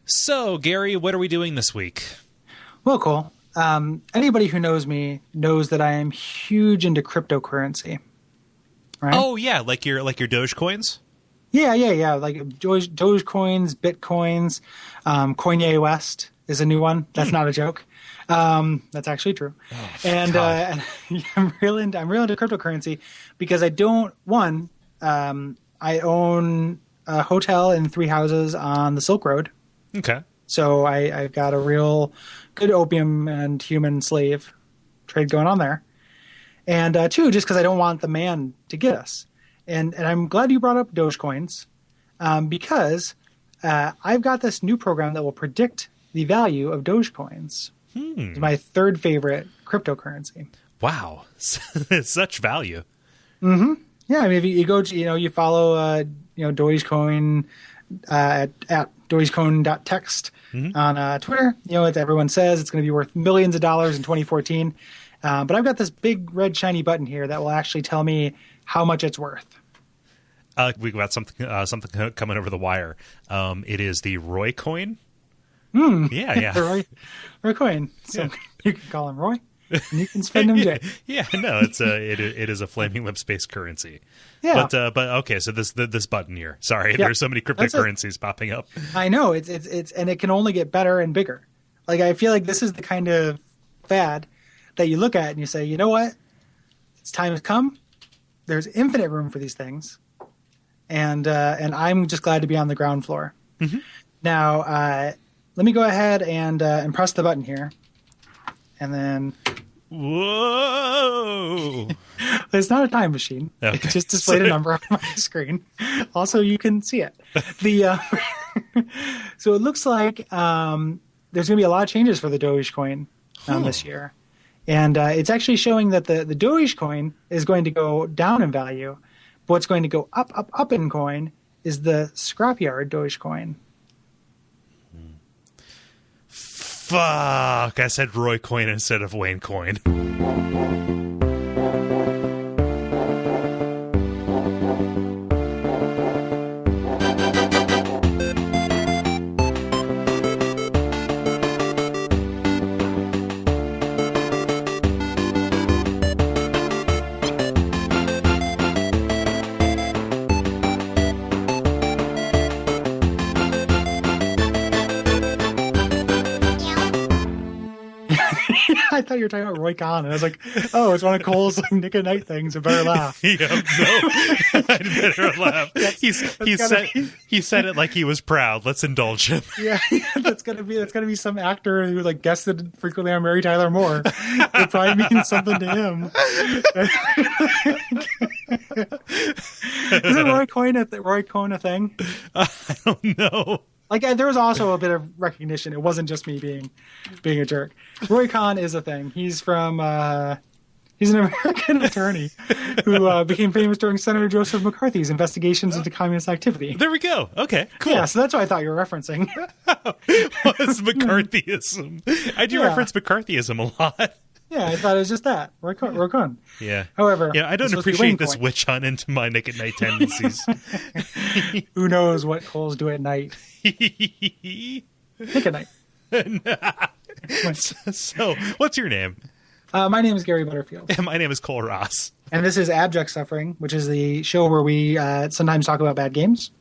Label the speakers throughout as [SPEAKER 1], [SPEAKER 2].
[SPEAKER 1] So, Gary, what are we doing this week?
[SPEAKER 2] Well, cool. Anybody who knows me knows that I am huge into cryptocurrency. Right?
[SPEAKER 1] Oh, yeah, like your Dogecoins?
[SPEAKER 2] Yeah. Like Dogecoins, Bitcoins, Kanye West is a new one. That's not a joke. That's actually true.
[SPEAKER 1] Oh,
[SPEAKER 2] and I'm real into cryptocurrency because I own a hotel and 3 houses on the Silk Road.
[SPEAKER 1] Okay.
[SPEAKER 2] So I've got a real good opium and human slave trade going on there. And 2, just because I don't want the man to get us. And I'm glad you brought up Dogecoins because I've got this new program that will predict the value of Dogecoins. It's my 3rd favorite cryptocurrency.
[SPEAKER 1] Wow. Such value.
[SPEAKER 2] Mm-hmm. Yeah, I mean, if you go to, you follow, Dogecoin at dogecoin.text on Twitter. Everyone says it's going to be worth millions of dollars in 2014. But I've got this big red shiny button here that will actually tell me how much it's worth.
[SPEAKER 1] We got something coming over the wire. It is the Roy coin. Yeah.
[SPEAKER 2] The Roy coin. So you can call him Roy, and you can spend him Jay.
[SPEAKER 1] No, it is a flaming lips based currency.
[SPEAKER 2] Yeah,
[SPEAKER 1] but okay. So this button here. Sorry, there's so many cryptocurrencies popping up.
[SPEAKER 2] I know it's and it can only get better and bigger. Like I feel like this is the kind of fad that you look at and you say, you know what, its time has come. There's infinite room for these things, and I'm just glad to be on the ground floor. Mm-hmm. Now, let me go ahead and press the button here, and then.
[SPEAKER 1] Whoa!
[SPEAKER 2] It's not a time machine. Okay. It just displayed a number on my screen. Also, you can see it. So it looks like there's going to be a lot of changes for the Dogecoin this year. And it's actually showing that the Dogecoin is going to go down in value. But what's going to go up in coin is the Scrapyard Dogecoin.
[SPEAKER 1] Fuck! I said Roy coin instead of Wayne coin.
[SPEAKER 2] I thought you were talking about Roy Khan, and I was like, "Oh, it's one of Cole's like Nick at Night things. I better laugh."
[SPEAKER 1] Yeah, no, I'd better laugh. He said it like he was proud. Let's indulge him.
[SPEAKER 2] Yeah, that's gonna be some actor who like guested frequently on Mary Tyler Moore. It probably means something to him. Isn't Roy Cohn a thing?
[SPEAKER 1] I don't know.
[SPEAKER 2] Like there was also a bit of recognition. It wasn't just me being a jerk. Roy Khan is a thing. He's from he's an American attorney who became famous during Senator Joseph McCarthy's investigations into communist activity.
[SPEAKER 1] There we go. Okay, cool.
[SPEAKER 2] Yeah, so that's what I thought you were referencing.
[SPEAKER 1] Was McCarthyism? I do reference McCarthyism a lot.
[SPEAKER 2] Yeah, I thought it was just that. Roy Cohn.
[SPEAKER 1] Yeah.
[SPEAKER 2] However,
[SPEAKER 1] I don't appreciate this witch hunt into my Nick at Night tendencies.
[SPEAKER 2] Who knows what Coles do at night? Nick at Night.
[SPEAKER 1] So, what's your name?
[SPEAKER 2] My name is Gary Butterfield.
[SPEAKER 1] And my name is Cole Ross.
[SPEAKER 2] And this is Abject Suffering, which is the show where we sometimes talk about bad games.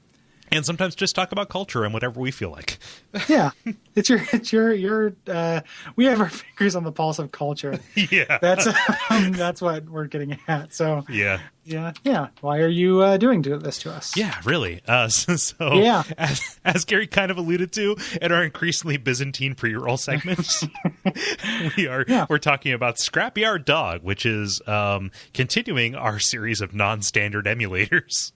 [SPEAKER 1] And sometimes just talk about culture and whatever we feel like.
[SPEAKER 2] Yeah. It's your we have our fingers on the pulse of culture.
[SPEAKER 1] Yeah.
[SPEAKER 2] That's what we're getting at. So
[SPEAKER 1] yeah.
[SPEAKER 2] Why are you doing this to us?
[SPEAKER 1] Yeah, really. So
[SPEAKER 2] yeah.
[SPEAKER 1] As Gary kind of alluded to in our increasingly Byzantine pre-roll segments, we're talking about Scrapyard Dog, which is continuing our series of non-standard emulators.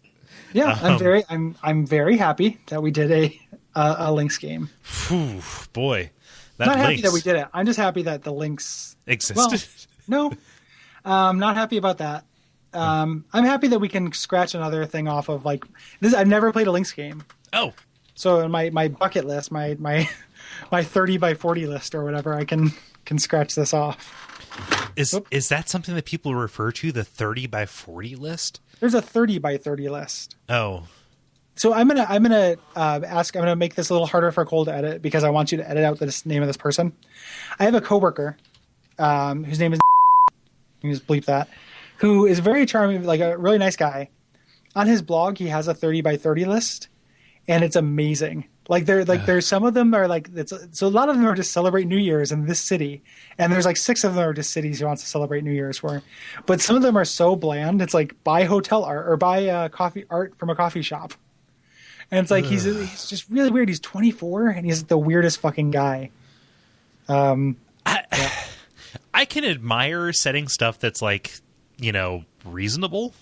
[SPEAKER 2] Yeah, I'm very happy that we did a Lynx game.
[SPEAKER 1] Whew, boy,
[SPEAKER 2] not happy that we did it. I'm just happy that the Lynx
[SPEAKER 1] existed.
[SPEAKER 2] Well, no, not happy about that. I'm happy that we can scratch another thing off of like this. I've never played a Lynx game.
[SPEAKER 1] Oh,
[SPEAKER 2] so in my bucket list, my 30 by 40 list or whatever, I can scratch this off.
[SPEAKER 1] Is that something that people refer to, the 30 by 40 list?
[SPEAKER 2] There's a 30 by 30 list.
[SPEAKER 1] Oh.
[SPEAKER 2] So I'm gonna ask. I'm gonna make this a little harder for Cole to edit because I want you to edit out the name of this person. I have a coworker whose name is. You just bleep that. Who is very charming, like a really nice guy. On his blog, he has a 30 by 30 list, and it's amazing. Like there's some of them are like so a lot of them are just celebrate New Year's in this city, and there's like 6 of them are just cities he wants to celebrate New Year's for. But some of them are so bland. It's like buy hotel art or buy coffee art from a coffee shop, and it's like he's just really weird. He's 24 and he's the weirdest fucking guy.
[SPEAKER 1] I can admire setting stuff that's like, reasonable.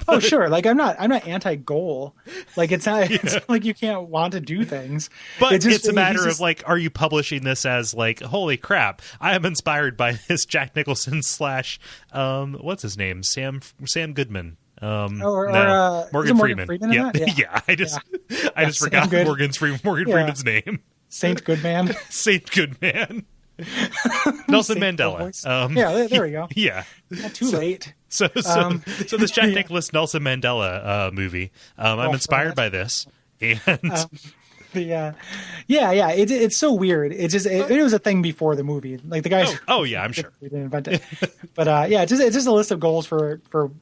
[SPEAKER 2] Oh sure, like I'm not anti-goal. Like it's not like you can't want to do things.
[SPEAKER 1] But it's a matter of like, are you publishing this as like, holy crap, I am inspired by this Jack Nicholson / what's his name, Sam Goodman. Morgan Freeman. Yeah. I just forgot Morgan Freeman's name.
[SPEAKER 2] Saint Goodman.
[SPEAKER 1] Saint Goodman. Nelson Mandela.
[SPEAKER 2] There we go.
[SPEAKER 1] Yeah.
[SPEAKER 2] Not too late.
[SPEAKER 1] So this Jack Nicklaus Nelson Mandela movie. I'm inspired by this, and
[SPEAKER 2] it's so weird. It's just it was a thing before the movie. Like the guys.
[SPEAKER 1] Oh yeah, I'm sure.
[SPEAKER 2] We didn't invent it, but it's just a list of goals for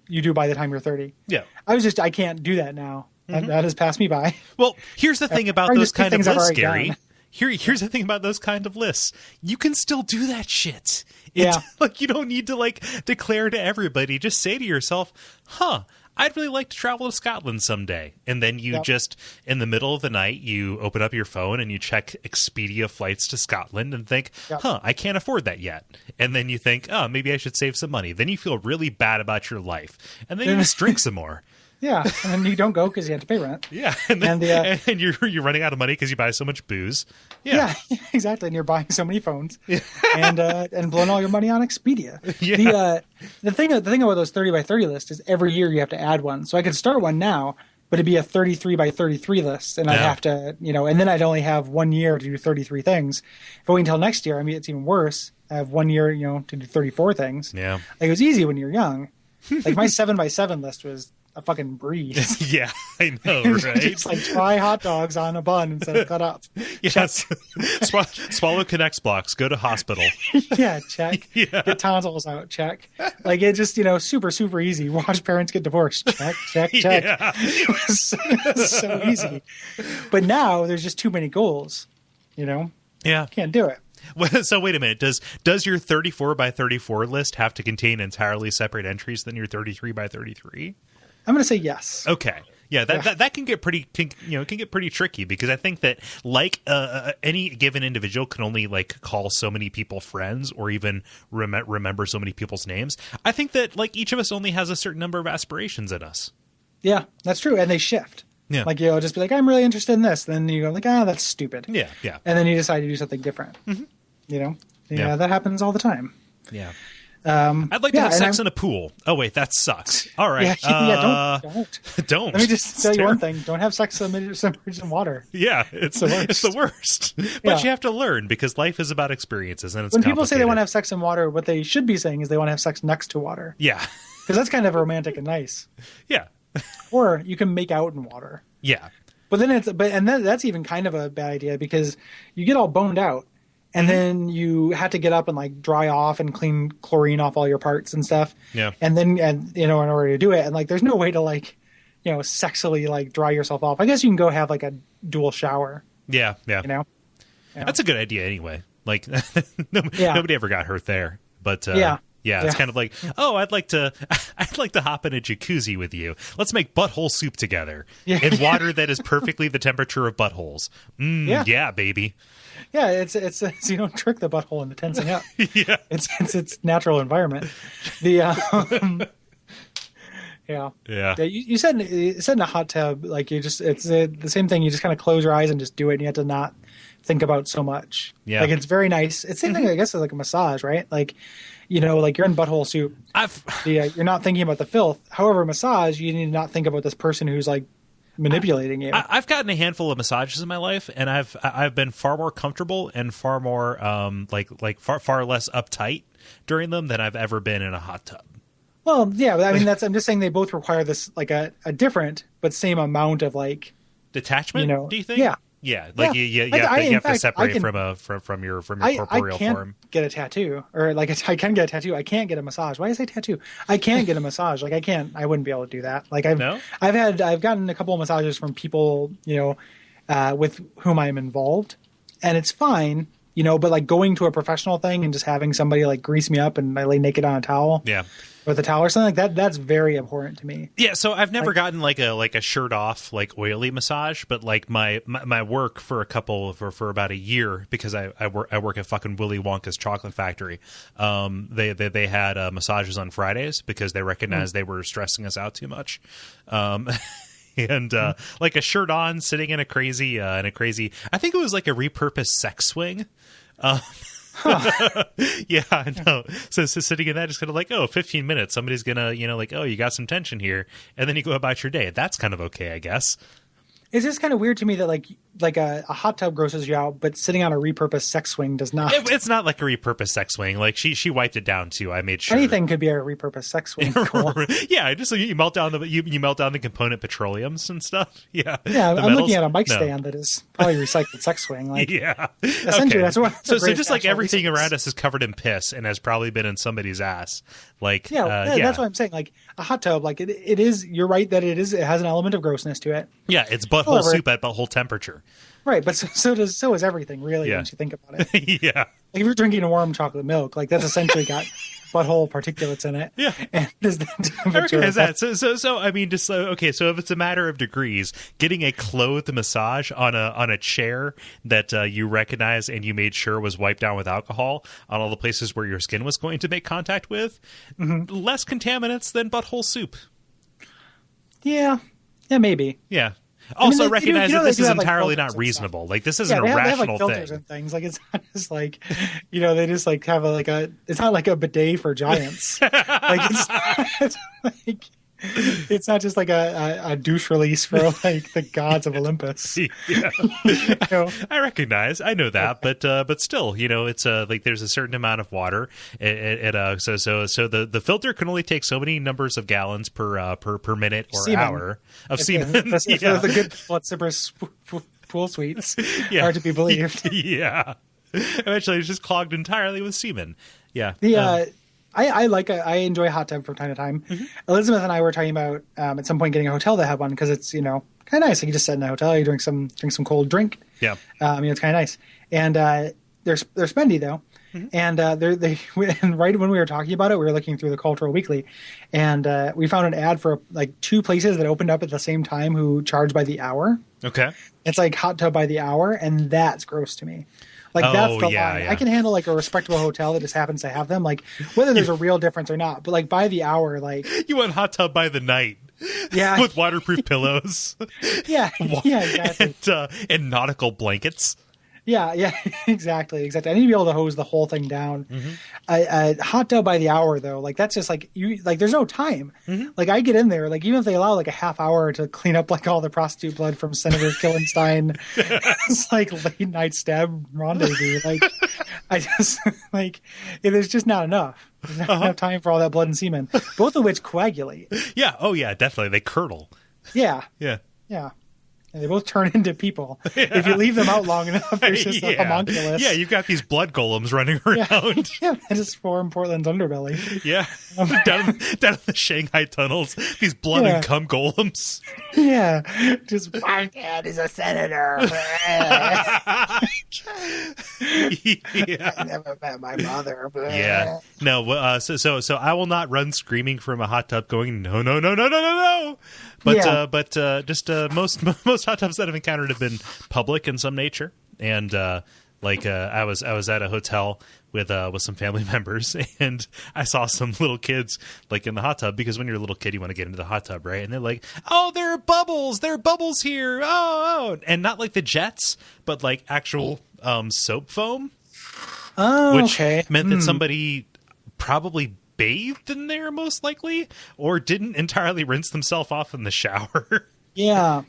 [SPEAKER 2] you do by the time you're 30.
[SPEAKER 1] Yeah,
[SPEAKER 2] I can't do that now. That has passed me by.
[SPEAKER 1] Well, here's the thing about those kind of lists, Gary.
[SPEAKER 2] Done.
[SPEAKER 1] Here's the thing about those kind of lists. You can still do that shit.
[SPEAKER 2] Yeah.
[SPEAKER 1] Like you don't need to like declare to everybody. Just say to yourself, I'd really like to travel to Scotland someday. And then you just, in the middle of the night, you open up your phone and you check Expedia flights to Scotland and think, I can't afford that yet. And then you think, maybe I should save some money. Then you feel really bad about your life. And then you just drink some more.
[SPEAKER 2] Yeah, and then you don't go because you have to pay rent.
[SPEAKER 1] Yeah, and you're running out of money because you buy so much booze.
[SPEAKER 2] Yeah, exactly. And you're buying so many phones, and blowing all your money on Expedia.
[SPEAKER 1] Yeah.
[SPEAKER 2] The thing about those 30 by 30 lists is every year you have to add one. So I could start one now, but it'd be a 33 by 33 list, and I'd have to, and then I'd only have 1 year to do 33 things. If I wait until next year, I mean, it's even worse. I have 1 year, to do 34 things.
[SPEAKER 1] Yeah,
[SPEAKER 2] like it was easy when you're young. Like my 7 by 7 list was a fucking breeze.
[SPEAKER 1] Yeah, I know, right?
[SPEAKER 2] Just like try hot dogs on a bun instead of cut up.
[SPEAKER 1] Yes. Swallow Connects blocks. Go to hospital.
[SPEAKER 2] Yeah, check. Yeah. Get tonsils out. Check. Like it just, super, super easy. Watch parents get divorced. Check.
[SPEAKER 1] Yeah.
[SPEAKER 2] It was so easy. But now there's just too many goals.
[SPEAKER 1] Yeah.
[SPEAKER 2] Can't do it.
[SPEAKER 1] Well, so wait a minute. Does your 34 by 34 list have to contain entirely separate entries than your 33 by 33?
[SPEAKER 2] I'm going to say yes.
[SPEAKER 1] Okay. Yeah, that can get pretty, it can get pretty tricky because I think that like any given individual can only like call so many people friends or even remember so many people's names. I think that like each of us only has a certain number of aspirations in us.
[SPEAKER 2] Yeah, that's true, and they shift.
[SPEAKER 1] Yeah,
[SPEAKER 2] like you'll just be like, I'm really interested in this. Then you go like, that's stupid.
[SPEAKER 1] Yeah.
[SPEAKER 2] And then you decide to do something different. Mm-hmm. That happens all the time.
[SPEAKER 1] Yeah. I'd like to have sex in a pool. Oh wait, that sucks. All right. Don't.
[SPEAKER 2] Let me just tell you one thing: don't have sex submerged in water.
[SPEAKER 1] Yeah, it's the worst. But you have to learn because life is about experiences, and it's
[SPEAKER 2] when people say they want to have sex in water, what they should be saying is they want to have sex next to water.
[SPEAKER 1] Yeah,
[SPEAKER 2] because that's kind of romantic and nice.
[SPEAKER 1] Yeah.
[SPEAKER 2] Or you can make out in water.
[SPEAKER 1] Yeah.
[SPEAKER 2] But then that's even kind of a bad idea because you get all boned out. And then you have to get up and like dry off and clean chlorine off all your parts and stuff.
[SPEAKER 1] Yeah.
[SPEAKER 2] And then, in order to do it, and like, there's no way to like, sexily like dry yourself off. I guess you can go have like a dual shower.
[SPEAKER 1] Yeah. Yeah. That's a good idea anyway. Like nobody ever got hurt there, but it's kind of like, I'd like to hop in a jacuzzi with you. Let's make butthole soup together in water that is perfectly the temperature of buttholes. Yeah, baby.
[SPEAKER 2] Yeah, it's you don't trick the butthole into tensing up.
[SPEAKER 1] Yeah,
[SPEAKER 2] it's its natural environment. The You said in a hot tub, like it's the same thing. You just kind of close your eyes and just do it, and you have to not think about so much.
[SPEAKER 1] Yeah,
[SPEAKER 2] like it's very nice. It's the same thing, I guess, as like a massage, right? Like, like you're in butthole soup. You're not thinking about the filth. However, massage, you need to not think about this person who's like manipulating you.
[SPEAKER 1] I've gotten a handful of massages in my life, and I've been far more comfortable and far more far less uptight during them than I've ever been in a hot tub.
[SPEAKER 2] Well, yeah, I mean, I'm just saying they both require this, like a different but same amount of like
[SPEAKER 1] detachment. Do you think?
[SPEAKER 2] Yeah.
[SPEAKER 1] Yeah, like
[SPEAKER 2] yeah.
[SPEAKER 1] you have to separate from your corporeal
[SPEAKER 2] I can't
[SPEAKER 1] form.
[SPEAKER 2] get a tattoo, or like I can get a tattoo. I can't get a massage. Why did I say tattoo? I can't get a massage. Like I wouldn't be able to do that. Like I've gotten a couple of massages from people, with whom I'm involved, and it's fine, but like going to a professional thing and just having somebody like grease me up and I lay naked on a towel.
[SPEAKER 1] Yeah.
[SPEAKER 2] With a towel or something like that, that's very important to me.
[SPEAKER 1] Yeah, so I've never gotten like a shirt off, like oily massage, but like my work for about a year, because I work at fucking Willy Wonka's chocolate factory. They had massages on Fridays because they recognized they were stressing us out too much. And like a shirt on, sitting in a crazy I think it was like a repurposed sex swing. Yeah, I know. So sitting in that, just kind of like, 15 minutes. Somebody's gonna, like, you got some tension here, and then you go about your day. That's kind of okay, I guess.
[SPEAKER 2] It's just kind of weird to me that like a hot tub grosses you out, but sitting on a repurposed sex swing does not.
[SPEAKER 1] It's not like a repurposed sex swing. Like she wiped it down too. I made sure
[SPEAKER 2] anything could be a repurposed sex swing. Cool.
[SPEAKER 1] Yeah, just so you melt down the component petroleums and stuff. Yeah,
[SPEAKER 2] yeah. I'm looking at a mic stand that is probably recycled sex swing. Like,
[SPEAKER 1] yeah,
[SPEAKER 2] essentially that's what.
[SPEAKER 1] So just like everything around us is covered in piss and has probably been in somebody's ass. Like
[SPEAKER 2] that's what I'm saying. Like a hot tub, like it is. You're right that it is. It has an element of grossness to it.
[SPEAKER 1] Yeah, it's butthole soup at butthole temperature.
[SPEAKER 2] Right, but so is everything, really, once you think about it.
[SPEAKER 1] Yeah.
[SPEAKER 2] Like if you're drinking a warm chocolate milk, like that's essentially got butthole particulates in it.
[SPEAKER 1] Yeah.
[SPEAKER 2] And there's the temperature.
[SPEAKER 1] I recognize that. So I mean, just okay. So if it's a matter of degrees, getting a clothed massage on a chair that you recognize and you made sure was wiped down with alcohol on all the places where your skin was going to make contact with, less contaminants than butthole soup.
[SPEAKER 2] Yeah, maybe.
[SPEAKER 1] Yeah. Also, recognize that this is entirely
[SPEAKER 2] like
[SPEAKER 1] not reasonable. Like, this isn't a
[SPEAKER 2] they have
[SPEAKER 1] rational
[SPEAKER 2] filters
[SPEAKER 1] thing.
[SPEAKER 2] And things. Like, it's not just like, they just like have it's not like a bidet for giants. Like, it's like, it's not just like a douche release for like the gods of Olympus.
[SPEAKER 1] Yeah. I recognize, I know that, but still, it's like there's a certain amount of water. So the filter can only take so many numbers of gallons per minute or semen. Hour of semen.
[SPEAKER 2] The good blood sippers pool suites are to be believed.
[SPEAKER 1] Yeah. Eventually, it's just clogged entirely with semen. Yeah.
[SPEAKER 2] I enjoy a hot tub from time to time. Elizabeth and I were talking about at some point getting a hotel that had one because it's kind of nice. Like you just sit in a hotel, you drink some cold drink.
[SPEAKER 1] Yeah,
[SPEAKER 2] it's kind of nice. And they're spendy though. And and right when we were talking about it, we were looking through the Cultural Weekly, and we found an ad for like two places that opened up at the same time who charge by the hour.
[SPEAKER 1] Okay,
[SPEAKER 2] it's like hot tub by the hour, and that's gross to me. Like that's the line. Yeah. I can handle like a respectable hotel that just happens to have them, like whether there's a real difference or not. But like by the hour, like
[SPEAKER 1] you want hot tub by the night, with waterproof pillows,
[SPEAKER 2] exactly,
[SPEAKER 1] and nautical blankets.
[SPEAKER 2] Yeah, exactly. I need to be able to hose the whole thing down. A hot tub by the hour, though, like that's just like there's no time. Like I get in there, like even if they allow like a half hour to clean up like all the prostitute blood from Senator Killenstein, it's like late night stab rendezvous. Like I just like there's just not enough. There's not enough time for all that blood and semen, both of which coagulate.
[SPEAKER 1] Yeah. Oh yeah, definitely. They curdle.
[SPEAKER 2] Yeah. And they both turn into people. If you leave them out long enough, there's just a homunculus.
[SPEAKER 1] Yeah, you've got these blood golems running around.
[SPEAKER 2] Yeah, that just form Portland's underbelly.
[SPEAKER 1] Yeah, down in the Shanghai tunnels, these blood and cum golems.
[SPEAKER 2] Yeah, just my dad is a senator. I never met my mother.
[SPEAKER 1] Yeah, no. So I will not run screaming from a hot tub, going no. But just most hot tubs that I've encountered have been public in some nature, and I was at a hotel with some family members, and I saw some little kids like in the hot tub, because when you're a little kid you want to get into the hot tub, right? And they're like, oh, there are bubbles here, oh, and not like the jets, but like actual soap foam, which meant that somebody probably bathed in there, most likely, or didn't entirely rinse themselves off in the shower.
[SPEAKER 2] Yeah.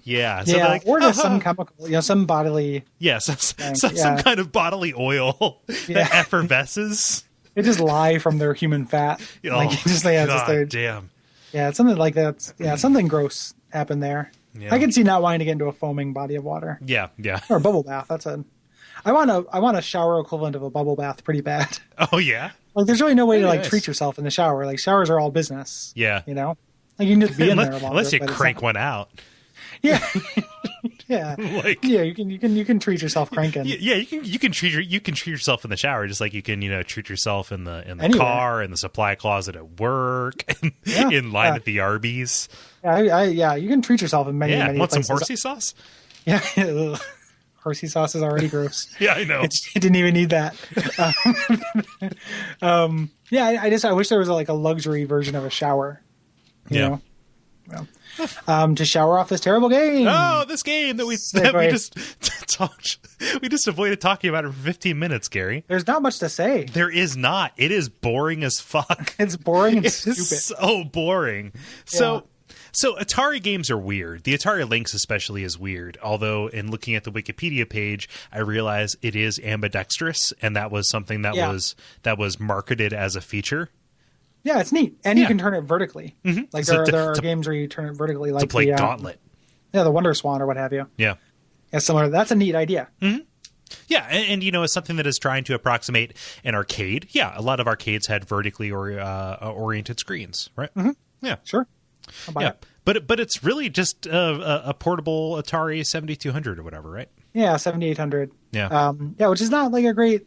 [SPEAKER 1] So like,
[SPEAKER 2] or just some chemical, some bodily.
[SPEAKER 1] Some kind of bodily oil that effervesces.
[SPEAKER 2] They just lie from their human fat.
[SPEAKER 1] Oh,
[SPEAKER 2] like just like
[SPEAKER 1] God damn.
[SPEAKER 2] Yeah, it's something like that. Yeah, something gross happened there.
[SPEAKER 1] Yeah.
[SPEAKER 2] I can see not wanting to get into a foaming body of water.
[SPEAKER 1] Yeah.
[SPEAKER 2] Or a bubble bath. I want a shower equivalent of a bubble bath pretty bad.
[SPEAKER 1] Oh yeah.
[SPEAKER 2] Like there's really no way to treat yourself in the shower. Like showers are all business.
[SPEAKER 1] Yeah.
[SPEAKER 2] You know? Like you can just be in there longer,
[SPEAKER 1] unless you crank one out.
[SPEAKER 2] Yeah. Yeah. You can treat yourself cranking.
[SPEAKER 1] Yeah, you can treat yourself in the shower just like you can, treat yourself in the
[SPEAKER 2] Anywhere.
[SPEAKER 1] car, in the supply closet at work, in line at the Arby's.
[SPEAKER 2] Yeah, you can treat yourself in many
[SPEAKER 1] want
[SPEAKER 2] places.
[SPEAKER 1] some horsey sauce?
[SPEAKER 2] Yeah. Horsey sauce is already gross.
[SPEAKER 1] Yeah, I know.
[SPEAKER 2] It didn't even need that. I wish there was a luxury version of a shower. You know? Well, to shower off this terrible game.
[SPEAKER 1] Oh, this game that we just avoided talking about it for 15 minutes, Gary.
[SPEAKER 2] There's not much to say.
[SPEAKER 1] There is not. It is boring as fuck.
[SPEAKER 2] It's boring and
[SPEAKER 1] it's
[SPEAKER 2] stupid.
[SPEAKER 1] So boring.
[SPEAKER 2] Yeah.
[SPEAKER 1] So Atari games are weird. The Atari Lynx especially is weird. Although in looking at the Wikipedia page, I realize it is ambidextrous, and that was something that was marketed as a feature.
[SPEAKER 2] Yeah, it's neat, and you can turn it vertically.
[SPEAKER 1] Mm-hmm.
[SPEAKER 2] Like there are games where you turn it vertically, like
[SPEAKER 1] to play Gauntlet.
[SPEAKER 2] Yeah, the Wonder Swan or what have you.
[SPEAKER 1] Yeah,
[SPEAKER 2] similar. That's a neat idea.
[SPEAKER 1] Mm-hmm. Yeah, and it's something that is trying to approximate an arcade. Yeah, a lot of arcades had vertically oriented screens, right?
[SPEAKER 2] Mm-hmm.
[SPEAKER 1] Yeah,
[SPEAKER 2] sure.
[SPEAKER 1] Yeah, but it's really just a portable Atari 7200 or whatever, right?
[SPEAKER 2] Yeah, 7800.
[SPEAKER 1] Yeah,
[SPEAKER 2] which is not like a great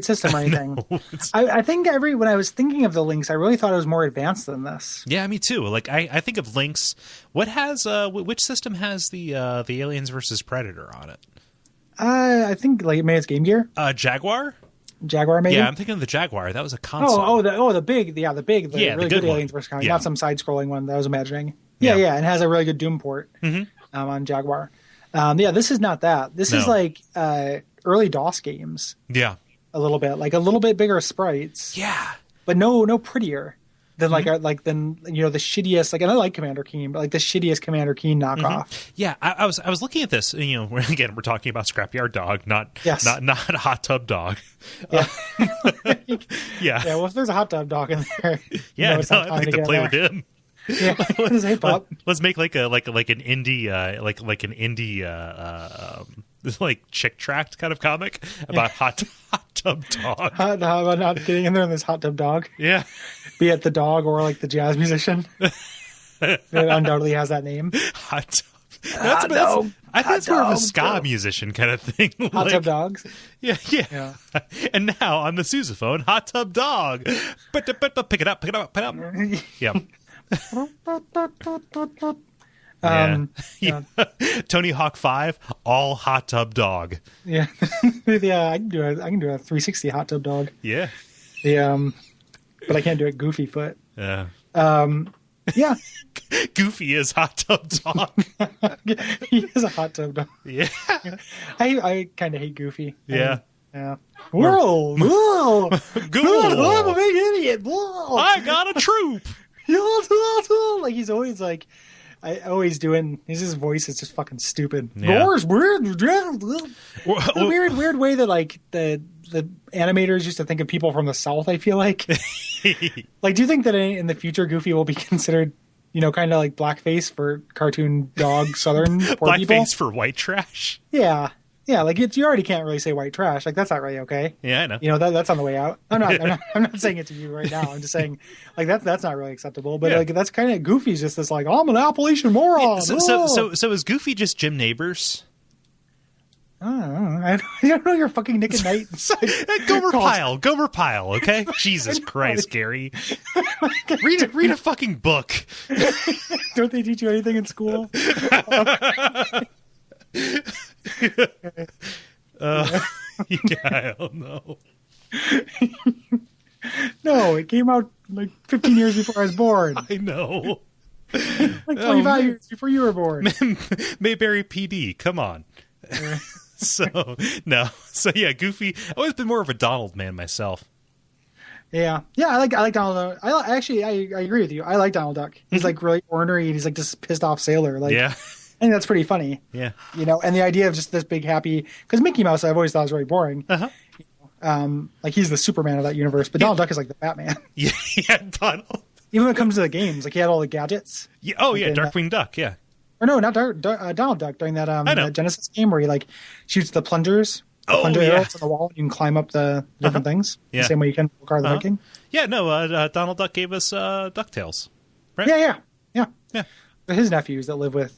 [SPEAKER 2] system or anything. No, I think when I was thinking of the Lynx, I really thought it was more advanced than this.
[SPEAKER 1] Yeah, me too. Like I think of Lynx. What has which system has the Aliens versus Predator on it?
[SPEAKER 2] I think maybe it's Game Gear.
[SPEAKER 1] Jaguar
[SPEAKER 2] maybe.
[SPEAKER 1] Yeah, I'm thinking of the Jaguar. That was a console.
[SPEAKER 2] The big, really good Aliens versus Predator, not some side-scrolling one that I was imagining. Yeah, and it has a really good Doom port on Jaguar. This is not that. This is like early DOS games.
[SPEAKER 1] Yeah.
[SPEAKER 2] A little bit bigger sprites.
[SPEAKER 1] Yeah.
[SPEAKER 2] But no prettier than the shittiest, and I like Commander Keen, but the shittiest Commander Keen knockoff.
[SPEAKER 1] Mm-hmm. Yeah, I was looking at this, again, we're talking about Scrapyard Dog, not Hot Tub Dog.
[SPEAKER 2] Yeah.
[SPEAKER 1] Yeah.
[SPEAKER 2] Well, if there's a Hot Tub Dog in there,
[SPEAKER 1] I'd like to play with him.
[SPEAKER 2] Yeah.
[SPEAKER 1] Let's make like an indie chick tract kind of comic about hot tub dog.
[SPEAKER 2] How about not getting in there in this hot tub dog?
[SPEAKER 1] Yeah.
[SPEAKER 2] Be it the dog or the jazz musician. It undoubtedly has that name.
[SPEAKER 1] Hot tub. I think that's more of a ska musician kind of thing.
[SPEAKER 2] Hot tub dogs.
[SPEAKER 1] Yeah. And now on the sousaphone, hot tub dog. Pick it up. Yeah. Tony Hawk 5, all hot tub dog.
[SPEAKER 2] Yeah. I can do a 360 hot tub dog.
[SPEAKER 1] Yeah.
[SPEAKER 2] But I can't do it Goofy foot.
[SPEAKER 1] Yeah.
[SPEAKER 2] Yeah.
[SPEAKER 1] Goofy is hot tub dog.
[SPEAKER 2] He is a hot tub dog.
[SPEAKER 1] Yeah.
[SPEAKER 2] I kind of hate Goofy.
[SPEAKER 1] Yeah.
[SPEAKER 2] Yeah. Whoa!
[SPEAKER 1] Go!
[SPEAKER 2] I'm a big idiot. Whoa.
[SPEAKER 1] I got a troop.
[SPEAKER 2] He's always his voice is just fucking stupid.
[SPEAKER 1] Yeah.
[SPEAKER 2] Weird way that the animators used to think of people from the South, I feel like. Do you think that in the future Goofy will be considered, kind of like blackface for cartoon dog Southern poor people?
[SPEAKER 1] Blackface for white trash?
[SPEAKER 2] Yeah. Yeah, you already can't really say white trash. That's not really okay.
[SPEAKER 1] Yeah, I know.
[SPEAKER 2] That's on the way out. I'm not saying it to you right now. I'm just saying that's not really acceptable. But that's kind of Goofy's just this I'm an Appalachian moron.
[SPEAKER 1] So is Goofy just Jim Neighbors?
[SPEAKER 2] I don't know your fucking Nick at Night.
[SPEAKER 1] Gomer Pyle, okay? Jesus Christ, Gary. Read a fucking book.
[SPEAKER 2] Don't they teach you anything in school?
[SPEAKER 1] I don't know.
[SPEAKER 2] No, it came out 15 years before I was born.
[SPEAKER 1] I know.
[SPEAKER 2] 25 years before you were born.
[SPEAKER 1] Mayberry PD, come on. Goofy. I've always been more of a Donald man myself.
[SPEAKER 2] Yeah, I like Donald. I agree with you. I like Donald Duck. He's really ornery, and he's this pissed off sailor.
[SPEAKER 1] Yeah.
[SPEAKER 2] I think that's pretty funny.
[SPEAKER 1] Yeah.
[SPEAKER 2] And the idea of just this big happy, because Mickey Mouse I've always thought was really boring.
[SPEAKER 1] Uh-huh.
[SPEAKER 2] Like he's the Superman of that universe, but Donald Duck is like the Batman.
[SPEAKER 1] Yeah, Donald.
[SPEAKER 2] Even when it comes to the games, like he had all the gadgets.
[SPEAKER 1] Yeah, oh yeah, Darkwing Duck. Yeah.
[SPEAKER 2] Or no, not Donald Duck during that Genesis game where he like shoots the plungers. Plunger arrows on the wall. You can climb up the different things the same way you can Car the Viking.
[SPEAKER 1] Yeah, no, Donald Duck gave us DuckTales, right?
[SPEAKER 2] Yeah. They're his nephews that live with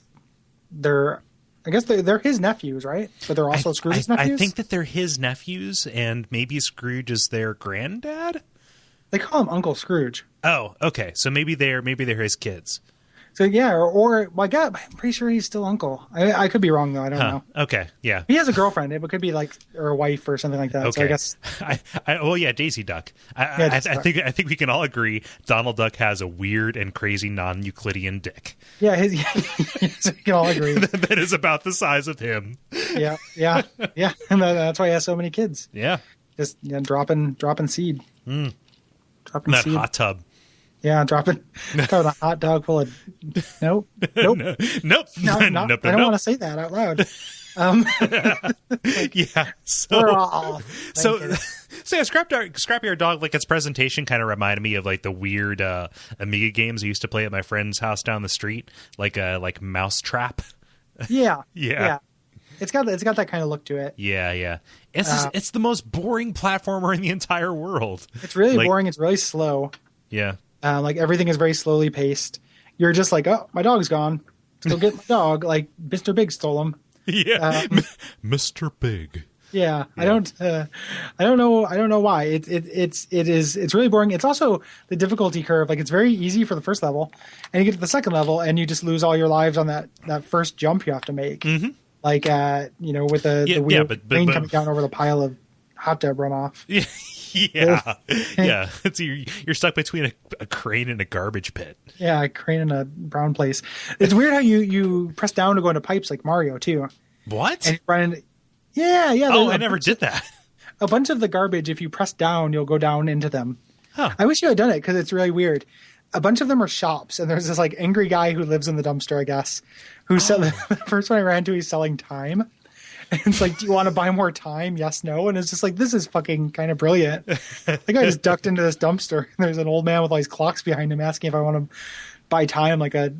[SPEAKER 2] I guess they're his nephews, right? But they're also Scrooge's nephews?
[SPEAKER 1] I think that they're his nephews, and maybe Scrooge is their granddad?
[SPEAKER 2] They call him Uncle Scrooge.
[SPEAKER 1] Oh, okay. So maybe they're his kids.
[SPEAKER 2] So yeah, or well, I'm pretty sure he's still uncle. I could be wrong though. I don't know.
[SPEAKER 1] Okay, yeah.
[SPEAKER 2] He has a girlfriend. It could be like or a wife or something like that. Okay. So I guess.
[SPEAKER 1] Daisy Duck. I think we can all agree Donald Duck has a weird and crazy non-Euclidean dick.
[SPEAKER 2] Yeah, so we can all agree
[SPEAKER 1] that is about the size of him.
[SPEAKER 2] Yeah, and that's why he has so many kids.
[SPEAKER 1] Yeah,
[SPEAKER 2] just dropping seed. Dropping
[SPEAKER 1] that
[SPEAKER 2] seed.
[SPEAKER 1] Hot tub.
[SPEAKER 2] Yeah, dropping a hot dog full of nope. No, I don't want to say that out loud.
[SPEAKER 1] Yeah. So yeah, Scrapyard Dog, like its presentation kind of reminded me of like the weird Amiga games I used to play at my friend's house down the street, like Mousetrap.
[SPEAKER 2] Yeah.
[SPEAKER 1] Yeah.
[SPEAKER 2] It's got that kind of look to it.
[SPEAKER 1] Yeah. It's the most boring platformer in the entire world.
[SPEAKER 2] It's really boring. It's really slow.
[SPEAKER 1] Yeah.
[SPEAKER 2] Like everything is very slowly paced. You're just like, oh, my dog's gone. Let's go get my dog. Like Mr. Big stole him.
[SPEAKER 1] Yeah, Mr. Big.
[SPEAKER 2] Yeah, I don't know why. It's really boring. It's also the difficulty curve. Like it's very easy for the first level, and you get to the second level, and you just lose all your lives on that first jump you have to make. Mm-hmm. Like with the weird rain coming down over the pile of hot tub runoff.
[SPEAKER 1] Yeah. It's you're stuck between a crane and a garbage pit.
[SPEAKER 2] Yeah, a crane and a brown place. It's weird how you press down to go into pipes like Mario too.
[SPEAKER 1] What?
[SPEAKER 2] And you run into, yeah.
[SPEAKER 1] Oh, I never did that.
[SPEAKER 2] A bunch of the garbage, if you press down, you'll go down into them.
[SPEAKER 1] Huh.
[SPEAKER 2] I wish you had done it because it's really weird. A bunch of them are shops, and there's this like angry guy who lives in the dumpster, I guess, the first one I ran into, he's selling time. And it's like, do you want to buy more time? Yes, no. And it's just like, this is fucking kind of brilliant. I think I just ducked into this dumpster, and there's an old man with all these clocks behind him asking if I want to buy time, like a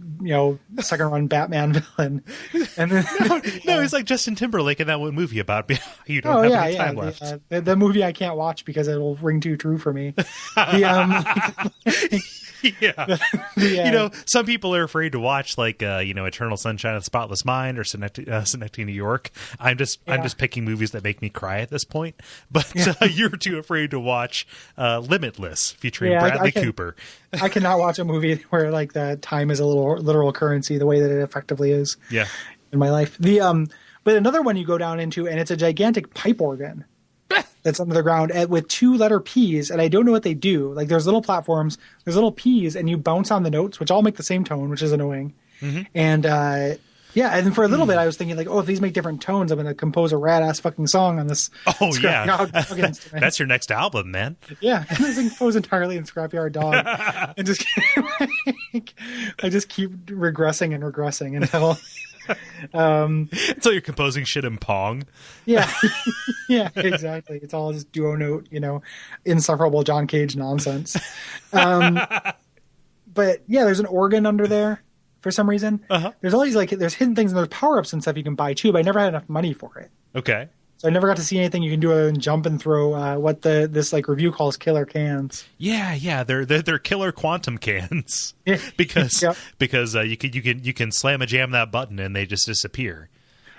[SPEAKER 2] second run Batman villain. And then
[SPEAKER 1] no, he's like Justin Timberlake in that one movie about you don't have any time left.
[SPEAKER 2] The movie I can't watch because it will ring too true for me.
[SPEAKER 1] Some people are afraid to watch like Eternal Sunshine of the Spotless Mind or Synecdoche, New York. I'm just picking movies that make me cry at this point. But you're too afraid to watch Limitless featuring Bradley Cooper.
[SPEAKER 2] I cannot watch a movie where like the time is a little literal currency the way that it effectively is.
[SPEAKER 1] Yeah.
[SPEAKER 2] In my life. But another one you go down into, and it's a gigantic pipe organ that's under the ground with 2-letter P's, and I don't know what they do. Like there's little platforms, there's little P's, and you bounce on the notes, which all make the same tone, which is annoying. Mm-hmm. And and for a little bit I was thinking like, oh, if these make different tones, I'm going to compose a rad-ass fucking song on this.
[SPEAKER 1] Oh, yeah. That's your next album, man.
[SPEAKER 2] Yeah. It's composed entirely in Scrapyard Dog. And I just keep regressing and regressing
[SPEAKER 1] until you're composing shit in Pong.
[SPEAKER 2] Yeah. Yeah, exactly. It's all just duo note, insufferable John Cage nonsense. But yeah, there's an organ under there. For some reason, there's all these there's hidden things and there's power-ups and stuff you can buy too, but I never had enough money for it.
[SPEAKER 1] Okay.
[SPEAKER 2] So I never got to see anything you can do other than jump and throw what this review calls killer cans.
[SPEAKER 1] Yeah, they're killer quantum cans.
[SPEAKER 2] Yeah.
[SPEAKER 1] because you can slam a jam that button and they just disappear.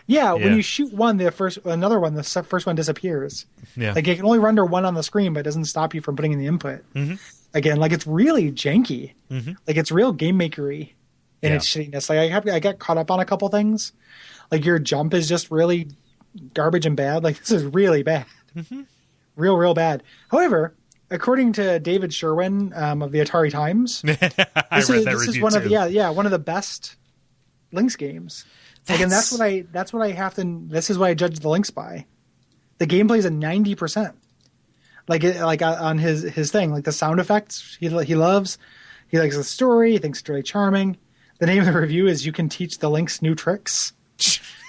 [SPEAKER 2] Yeah, when you shoot one, the first one disappears.
[SPEAKER 1] Yeah.
[SPEAKER 2] Like it can only render one on the screen, but it doesn't stop you from putting in the input. Mm-hmm. Again, it's really janky. Mm-hmm. Like it's real game makery. In its shittiness. I got caught up on a couple things. Like your jump is just really garbage and bad. Like this is really bad. Mm-hmm. Real bad. However, according to David Sherwin of the Atari Times, this is one of the best Lynx games. And that's what I have to. This is what I judge the Lynx by. The gameplay is at 90%. On his thing, like the sound effects he loves. He likes the story. He thinks it's really charming. The name of the review is "You Can Teach the Lynx New Tricks."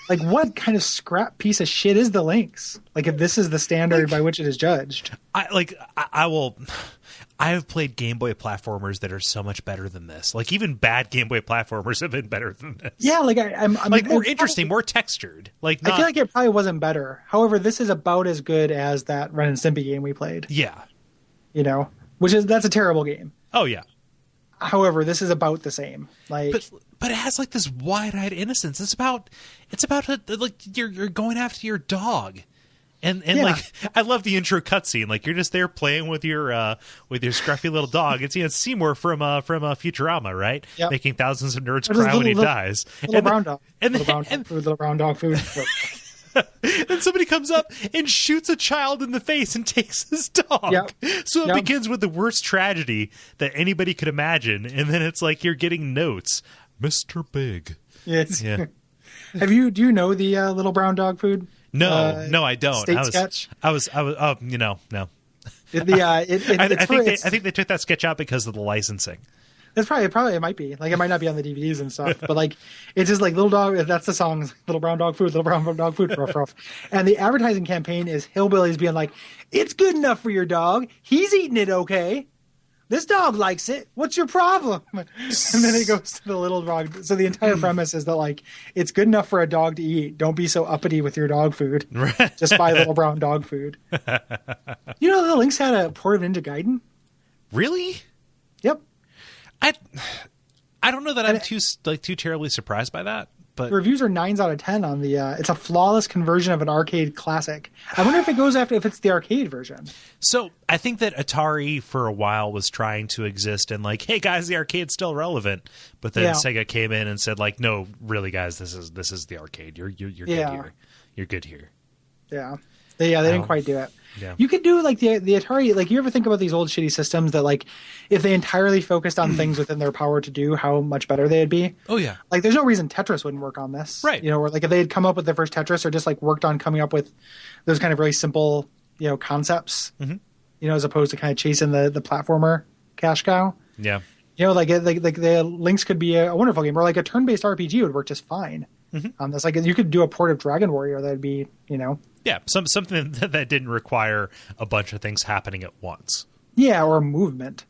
[SPEAKER 2] Like, what kind of scrap piece of shit is the Lynx? Like, if this is the standard by which it is judged.
[SPEAKER 1] I have played Game Boy platformers that are so much better than this. Like, even bad Game Boy platformers have been better than this.
[SPEAKER 2] Yeah, like I'm
[SPEAKER 1] like more interesting, more textured. Like,
[SPEAKER 2] I feel like it probably wasn't better. However, this is about as good as that Ren and Stimpy game we played.
[SPEAKER 1] Yeah,
[SPEAKER 2] that's a terrible game.
[SPEAKER 1] Oh yeah.
[SPEAKER 2] However, this is about the same. Like,
[SPEAKER 1] but it has like this wide-eyed innocence. It's about like you're going after your dog. And like, I love the intro cutscene. Like, you're just there playing with your scruffy little dog. It's Seymour from Futurama, right?
[SPEAKER 2] Yep.
[SPEAKER 1] Making thousands of nerds cry when he dies.
[SPEAKER 2] Little brown dog food.
[SPEAKER 1] And somebody comes up and shoots a child in the face and takes his dog.
[SPEAKER 2] Yep.
[SPEAKER 1] So it begins with the worst tragedy that anybody could imagine, and then it's like you're getting notes, Mr. Big.
[SPEAKER 2] Yes.
[SPEAKER 1] Yeah.
[SPEAKER 2] Do you know the little brown dog food?
[SPEAKER 1] No, I don't.
[SPEAKER 2] Sketch.
[SPEAKER 1] No. I think they took that sketch out because of the licensing.
[SPEAKER 2] That's probably it might be. Like, it might not be on the DVDs and stuff, but like, it's just like little dog. That's the song, little brown dog food, ruff, ruff. And the advertising campaign is hillbillies being like, "It's good enough for your dog. He's eating it okay. This dog likes it. What's your problem?" And then it goes to the little dog. So the entire premise is that, like, it's good enough for a dog to eat. Don't be so uppity with your dog food. Just buy little brown dog food. You know, the Lynx had a port of Ninja Gaiden.
[SPEAKER 1] Really?
[SPEAKER 2] Yep.
[SPEAKER 1] I don't know that I'm too terribly surprised by that. But
[SPEAKER 2] the reviews are 9s out of 10 on the. It's a flawless conversion of an arcade classic. I wonder if it goes after if it's the arcade version.
[SPEAKER 1] So I think that Atari for a while was trying to exist and like, hey guys, the arcade's still relevant. But then Sega came in and said like, no, really guys, this is the arcade. You're good here. You're good here.
[SPEAKER 2] Yeah. They didn't quite do it.
[SPEAKER 1] Yeah.
[SPEAKER 2] You could do like the Atari. Like, you ever think about these old shitty systems that, like, if they entirely focused on things within their power to do, how much better they'd be?
[SPEAKER 1] Oh yeah.
[SPEAKER 2] Like, there's no reason Tetris wouldn't work on this,
[SPEAKER 1] right?
[SPEAKER 2] Or like if they had come up with the first Tetris, or just like worked on coming up with those kind of really simple, concepts, as opposed to kind of chasing the platformer cash cow.
[SPEAKER 1] Yeah.
[SPEAKER 2] Like the Lynx could be a wonderful game, or like a turn-based RPG would work just fine. That's like, you could do a port of Dragon Warrior that'd be,
[SPEAKER 1] Yeah, something that didn't require a bunch of things happening at once.
[SPEAKER 2] Yeah, or movement.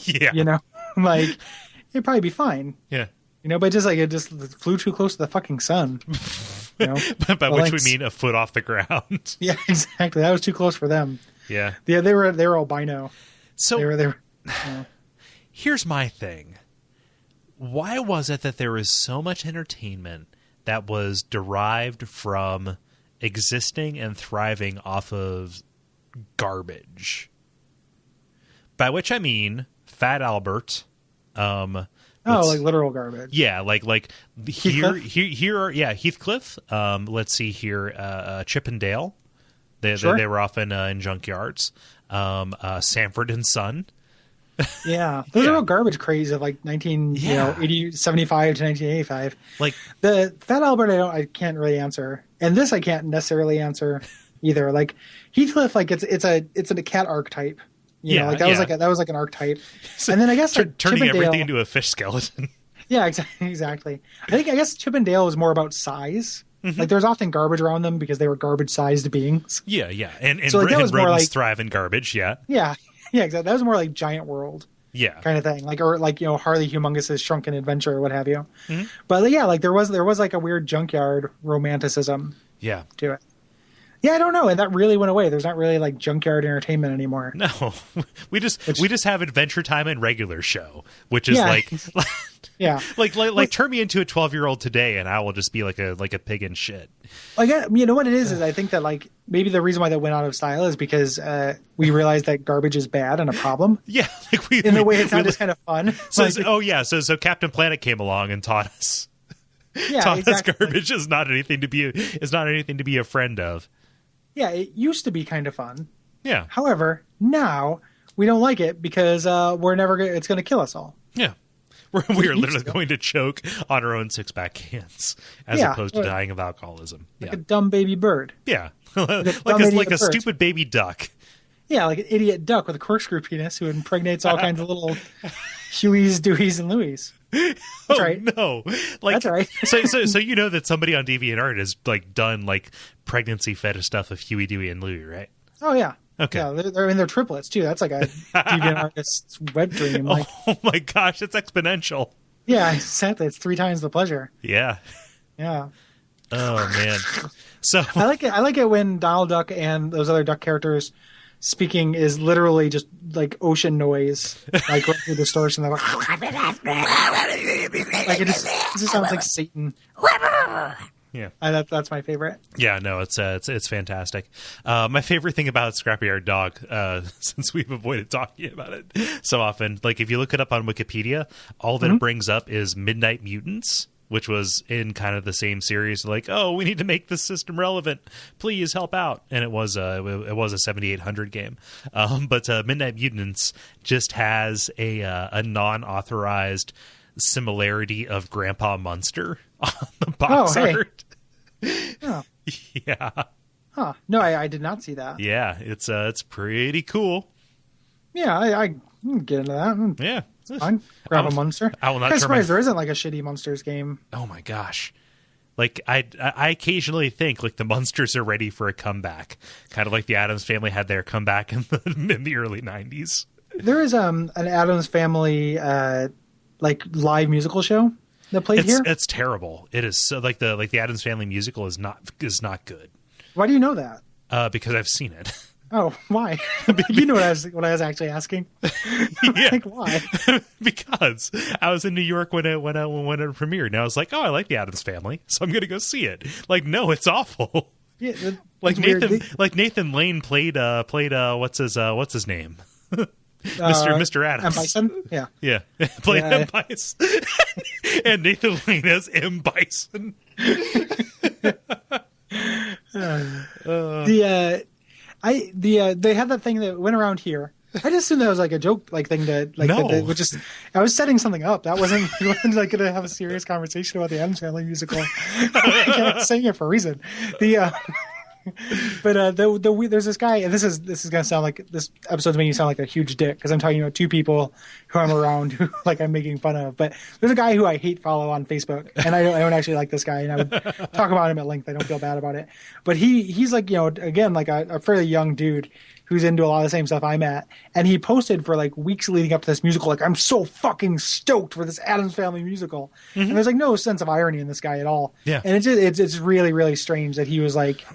[SPEAKER 1] Yeah.
[SPEAKER 2] Like, it'd probably be fine.
[SPEAKER 1] Yeah.
[SPEAKER 2] But just like, it just flew too close to the fucking sun.
[SPEAKER 1] By which we mean a foot off the ground.
[SPEAKER 2] Yeah, exactly. That was too close for them.
[SPEAKER 1] Yeah.
[SPEAKER 2] Yeah, they were albino.
[SPEAKER 1] So
[SPEAKER 2] they were
[SPEAKER 1] Here's my thing. Why was it that there was so much entertainment that was derived from existing and thriving off of garbage? By which I mean Fat Albert.
[SPEAKER 2] Like literal garbage.
[SPEAKER 1] Yeah, like Heathcliff. Let's see here, Chip and Dale. They were often in junkyards. Sanford and Son.
[SPEAKER 2] Yeah, those are all garbage craze of like 75 to 1985.
[SPEAKER 1] Like
[SPEAKER 2] the Fat Albert, I can't really answer, and this I can't necessarily answer either. Like Heathcliff, like it's a cat archetype. That was like an archetype, and then I guess
[SPEAKER 1] turning everything into a fish skeleton.
[SPEAKER 2] Yeah, exactly. I guess Chip and Dale was more about size. Like, there was often garbage around them because they were garbage-sized beings.
[SPEAKER 1] Yeah, and
[SPEAKER 2] so, like,
[SPEAKER 1] rodents thrive in garbage. Yeah.
[SPEAKER 2] Yeah, exactly. That was more like Giant World, kind of thing. Like, or like Harley Humongous's Shrunken Adventure or what have you. But yeah, like there was like a weird junkyard romanticism. To it. Yeah, I don't know, and that really went away. There's not really like junkyard entertainment anymore.
[SPEAKER 1] No, we just have Adventure Time and regular show, which is like turn me into a 12-year-old today, and I will just be like a pig in shit.
[SPEAKER 2] Like, you know what it is I think that like maybe the reason why that went out of style is because we realized that garbage is bad and a problem.
[SPEAKER 1] Yeah, like
[SPEAKER 2] in a way it's not just kind of fun.
[SPEAKER 1] So Captain Planet came along and taught us. Yeah, exactly. Garbage is not anything to be a friend of.
[SPEAKER 2] Yeah, it used to be kind of fun.
[SPEAKER 1] Yeah.
[SPEAKER 2] However, now we don't like it because it's going to kill us all.
[SPEAKER 1] Yeah. We are literally going to choke on our own six-pack cans as opposed to dying of alcoholism.
[SPEAKER 2] Like a dumb baby bird.
[SPEAKER 1] Yeah. like a stupid baby duck.
[SPEAKER 2] Yeah, like an idiot duck with a corkscrew penis who impregnates all kinds of little Hueys, Deweys, and Louies. That's right.
[SPEAKER 1] No, like
[SPEAKER 2] that's right.
[SPEAKER 1] so you know that somebody on DeviantArt has like done like pregnancy fetish stuff of Huey, Dewey, and Louie, right?
[SPEAKER 2] Oh yeah.
[SPEAKER 1] Okay.
[SPEAKER 2] Yeah, they're triplets too. That's like a deviant artist's wet dream. Like,
[SPEAKER 1] oh my gosh, it's exponential.
[SPEAKER 2] yeah, exactly. It's 3 times the pleasure.
[SPEAKER 1] Yeah.
[SPEAKER 2] Yeah.
[SPEAKER 1] Oh man. So
[SPEAKER 2] I like it when Donald Duck and those other duck characters speaking is literally just like ocean noise, like going through distortion. Like it just sounds like Satan.
[SPEAKER 1] yeah.
[SPEAKER 2] That's my favorite.
[SPEAKER 1] Yeah, no, it's fantastic. My favorite thing about Scrapyard Dog, since we've avoided talking about it so often, like if you look it up on Wikipedia, all that it brings up is Midnight Mutants, which was in kind of the same series. Like, oh, we need to make this system relevant. Please help out. And it was a 7800 game. But Midnight Mutants just has a non-authorized similarity of Grandpa Munster on the box art.
[SPEAKER 2] Oh.
[SPEAKER 1] Yeah.
[SPEAKER 2] Huh. No, I did not see that.
[SPEAKER 1] Yeah, it's pretty cool.
[SPEAKER 2] Yeah, I can get into that.
[SPEAKER 1] Yeah.
[SPEAKER 2] It's fine. Grab a Munster.
[SPEAKER 1] I will not.
[SPEAKER 2] I'm surprised there isn't like a shitty Munsters game.
[SPEAKER 1] Oh my gosh. Like I occasionally think like the Munsters are ready for a comeback, kind of like the Addams Family had their comeback in the early 90s.
[SPEAKER 2] There is an Addams Family like live musical show that played here.
[SPEAKER 1] It's terrible. It is so like the Addams Family musical is not good.
[SPEAKER 2] Why do you know that?
[SPEAKER 1] Because I've seen it.
[SPEAKER 2] Oh, why? You know what I was actually asking.
[SPEAKER 1] Yeah.
[SPEAKER 2] Like, why?
[SPEAKER 1] Because I was in New York when it premiered, and I was like, oh, I like the Addams Family, so I'm gonna go see it. Like, no, it's awful.
[SPEAKER 2] Yeah,
[SPEAKER 1] like Nathan Lane played what's his name? Mr. Adams.
[SPEAKER 2] M. Bison? Yeah.
[SPEAKER 1] Yeah. Played M. Bison. And Nathan Lane as M. Bison.
[SPEAKER 2] They had that thing that went around here. I just assumed that was like a joke, like thing that like
[SPEAKER 1] no.
[SPEAKER 2] that just. I was setting something up. That wasn't like going to have a serious conversation about the Addams Family musical. I was saying it for a reason. But there's this guy, and this is going to sound like this episode's making you sound like a huge dick because I'm talking about 2 people who I'm around who like I'm making fun of. But there's a guy who I hate follow on Facebook, and I don't actually like this guy, and I would talk about him at length. I don't feel bad about it. But he's like, you know, again, like a fairly young dude who's into a lot of the same stuff I'm at, and he posted for like weeks leading up to this musical, like, I'm so fucking stoked for this Addams Family musical. And there's like no sense of irony in this guy at all.
[SPEAKER 1] Yeah.
[SPEAKER 2] And it's really, really strange that he was like